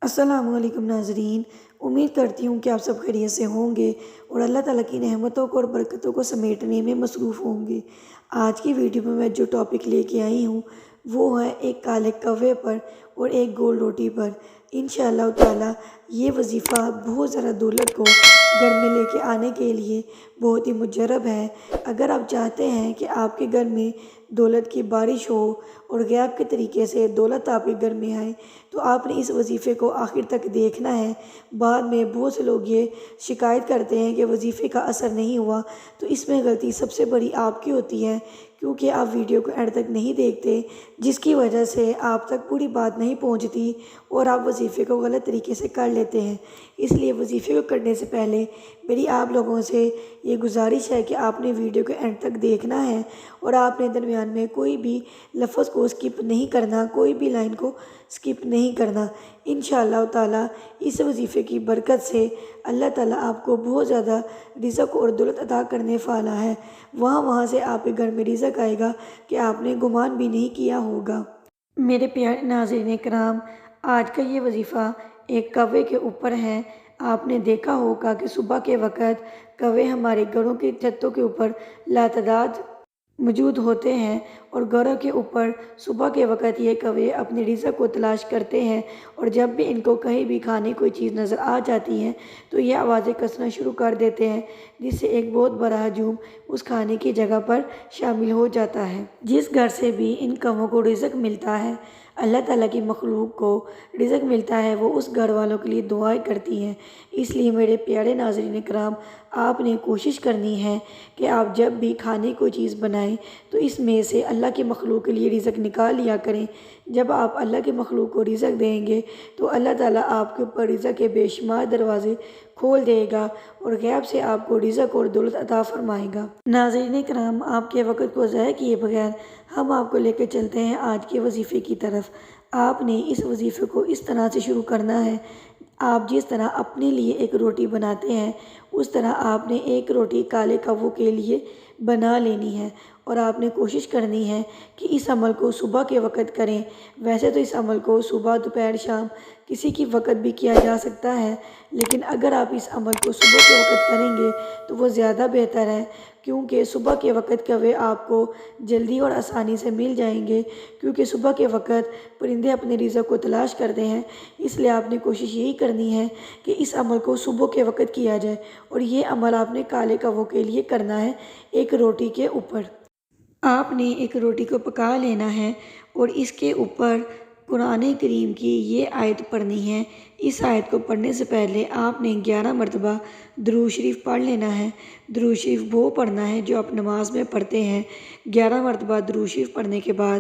السلام علیکم ناظرین، امید کرتی ہوں کہ آپ سب خیریت سے ہوں گے اور اللہ تعالیٰ کی نعمتوں کو اور برکتوں کو سمیٹنے میں مصروف ہوں گے۔ آج کی ویڈیو میں جو ٹاپک لے کے آئی ہوں وہ ہے ایک کالے کوے پر اور ایک گول روٹی پر۔ انشاءاللہ تعالیٰ یہ وظیفہ بہت زیادہ دولت کو گھر میں لے کے آنے کے لیے بہت ہی مجرب ہے۔ اگر آپ چاہتے ہیں کہ آپ کے گھر میں دولت کی بارش ہو اور غیب کے طریقے سے دولت آپ کے گھر میں آئے تو آپ نے اس وظیفے کو آخر تک دیکھنا ہے۔ بعد میں بہت سے لوگ یہ شکایت کرتے ہیں کہ وظیفے کا اثر نہیں ہوا، تو اس میں غلطی سب سے بڑی آپ کی ہوتی ہے، کیونکہ آپ ویڈیو کو اینڈ تک نہیں دیکھتے، جس کی وجہ سے آپ تک پوری بات نہیں پہنچتی اور آپ وظیفے کو غلط طریقے سے کر لیتے ہیں۔ اس لیے وظیفے کو کرنے سے پہلے میری آپ لوگوں سے یہ گزارش ہے کہ آپ نے ویڈیو کو اینڈ تک دیکھنا ہے اور آپ نے درمیان میں کوئی بھی لفظ کو سکپ نہیں کرنا، کوئی بھی لائن کو سکپ نہیں کرنا۔ انشاءاللہ تعالیٰ اس وظیفے کی برکت سے اللہ تعالیٰ آپ کو بہت زیادہ رزق اور دولت عطا کرنے والا ہے۔ وہاں سے آپ کے گھر میں رزق آئے گا کہ آپ نے گمان بھی نہیں کیا ہوگا۔ میرے پیارے ناظرین کرام، آج کا یہ وظیفہ ایک کوے کے اوپر ہے۔ آپ نے دیکھا ہوگا کہ صبح کے وقت کوے ہمارے گھروں کی چھتوں کے اوپر لاتعداد موجود ہوتے ہیں اور گھروں کے اوپر صبح کے وقت یہ کوے اپنے رزق کو تلاش کرتے ہیں، اور جب بھی ان کو کہیں بھی کھانے کوئی چیز نظر آ جاتی ہے تو یہ آوازیں کسنا شروع کر دیتے ہیں، جس سے ایک بہت بڑا ہجوم اس کھانے کی جگہ پر شامل ہو جاتا ہے۔ جس گھر سے بھی ان کووں کو رزق ملتا ہے، اللہ تعالیٰ کی مخلوق کو رزق ملتا ہے، وہ اس گھر والوں کے لیے دعائیں کرتی ہیں۔ اس لیے میرے پیارے ناظرین کرام، آپ نے کوشش کرنی ہے کہ آپ جب بھی کھانے کو چیز بنائیں تو اس میں سے اللہ کی مخلوق کے لیے رزق نکال لیا کریں۔ جب آپ اللہ کی مخلوق کو رزق دیں گے تو اللہ تعالیٰ آپ کے اوپر رزق کے بے شمار دروازے کھول دے گا اور غیب سے آپ کو رزق اور دولت عطا فرمائے گا۔ ناظرین کرام، آپ کے وقت کو ضائع کیے بغیر ہم آپ کو لے کے چلتے ہیں آج کے وظیفے کی طرف۔ آپ نے اس وظیفے کو اس طرح سے شروع کرنا ہے، آپ جس طرح اپنے لیے ایک روٹی بناتے ہیں اس طرح آپ نے ایک روٹی کالے کووں کے لیے بنا لینی ہے، اور آپ نے کوشش کرنی ہے کہ اس عمل کو صبح کے وقت کریں۔ ویسے تو اس عمل کو صبح، دوپہر، شام کسی کی وقت بھی کیا جا سکتا ہے، لیکن اگر آپ اس عمل کو صبح کے وقت کریں گے تو وہ زیادہ بہتر ہے، کیونکہ صبح کے وقت کوے آپ کو جلدی اور آسانی سے مل جائیں گے، کیونکہ صبح کے وقت پرندے اپنے رزق کو تلاش کرتے ہیں۔ اس لیے آپ نے کوشش یہی کرنی ہے کہ اس عمل کو صبح کے وقت کیا جائے، اور یہ عمل آپ نے کالے کووں کے لیے کرنا ہے ایک روٹی کے اوپر۔ آپ نے ایک روٹی کو پکا لینا ہے اور اس کے اوپر قرآن کریم کی یہ آیت پڑھنی ہے۔ اس آیت کو پڑھنے سے پہلے آپ نے 11 مرتبہ درود شریف پڑھ لینا ہے۔ درود شریف وہ پڑھنا ہے جو آپ نماز میں پڑھتے ہیں۔ 11 مرتبہ درود شریف پڑھنے کے بعد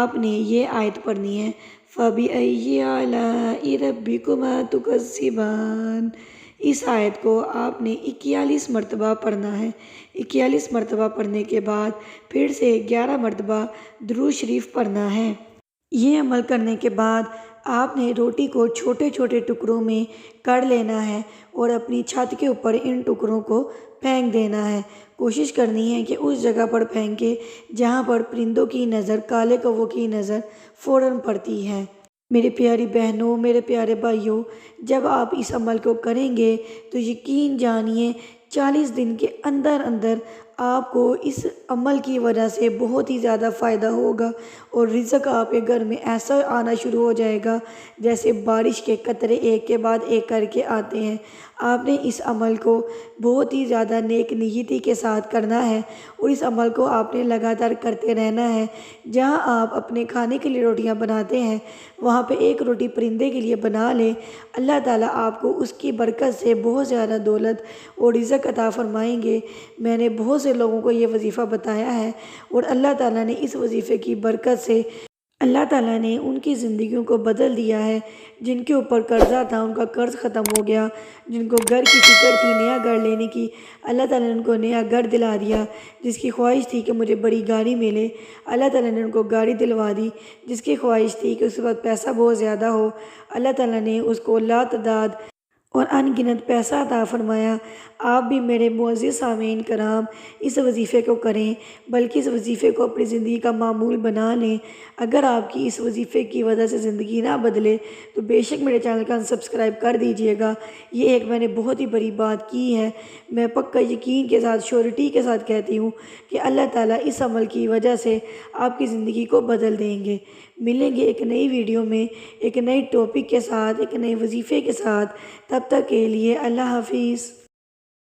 آپ نے یہ آیت پڑھنی ہے، فَبِأَيِّ آلَاءِ رَبِّكُمَا تُكَذِّبَانِ۔ اس آیت کو آپ نے 41 مرتبہ پڑھنا ہے۔ 41 مرتبہ پڑھنے کے بعد پھر سے 11 مرتبہ درود شریف پڑھنا ہے۔ یہ عمل کرنے کے بعد آپ نے روٹی کو چھوٹے چھوٹے ٹکڑوں میں کر لینا ہے اور اپنی چھت کے اوپر ان ٹکڑوں کو پھینک دینا ہے۔ کوشش کرنی ہے کہ اس جگہ پر پھینکے جہاں پر پرندوں کی نظر، کالے کووں کی نظر فوراً پڑتی ہے۔ میری پیاری بہنوں، میرے پیارے بھائیوں، جب آپ اس عمل کو کریں گے تو یقین جانیے 40 دن کے اندر اندر آپ کو اس عمل کی وجہ سے بہت ہی زیادہ فائدہ ہوگا، اور رزق آپ کے گھر میں ایسا آنا شروع ہو جائے گا جیسے بارش کے قطرے ایک کے بعد ایک کر کے آتے ہیں۔ آپ نے اس عمل کو بہت ہی زیادہ نیک نیتی کے ساتھ کرنا ہے، اور اس عمل کو آپ نے لگاتار کرتے رہنا ہے۔ جہاں آپ اپنے کھانے کے لیے روٹیاں بناتے ہیں وہاں پہ ایک روٹی پرندے کے لیے بنا لیں، اللہ تعالیٰ آپ کو اس کی برکت سے بہت زیادہ دولت اور رزق عطا فرمائیں گے۔ میں نے بہت سے لوگوں کو یہ وظیفہ بتایا ہے، اور اللہ تعالیٰ نے اس وظیفے کی برکت سے اللہ تعالیٰ نے ان کی زندگیوں کو بدل دیا ہے۔ جن کے اوپر قرضہ تھا ان کا قرض ختم ہو گیا، جن کو گھر کی فکر تھی نیا گھر لینے کی، اللہ تعالیٰ نے ان کو نیا گھر دلا دیا۔ جس کی خواہش تھی کہ مجھے بڑی گاڑی ملے، اللہ تعالیٰ نے ان کو گاڑی دلوا دی۔ جس کی خواہش تھی کہ اس کے بعد پیسہ بہت زیادہ ہو، اللہ تعالیٰ نے اس کو لاتعداد اور ان گنت پیسہ عطا فرمایا۔ آپ بھی میرے معزز سامعین کرام اس وظیفے کو کریں، بلکہ اس وظیفے کو اپنی زندگی کا معمول بنا لیں۔ اگر آپ کی اس وظیفے کی وجہ سے زندگی نہ بدلے تو بے شک میرے چینل کا سبسکرائب کر دیجئے گا۔ یہ ایک میں نے بہت ہی بڑی بات کی ہے۔ میں پکا یقین کے ساتھ، شیورٹی کے ساتھ کہتی ہوں کہ اللہ تعالیٰ اس عمل کی وجہ سے آپ کی زندگی کو بدل دیں گے۔ ملیں گے ایک نئی ویڈیو میں، ایک نئی ٹاپک کے ساتھ، ایک نئے وظیفے کے ساتھ۔ تب تک کے لیے اللہ حافظ۔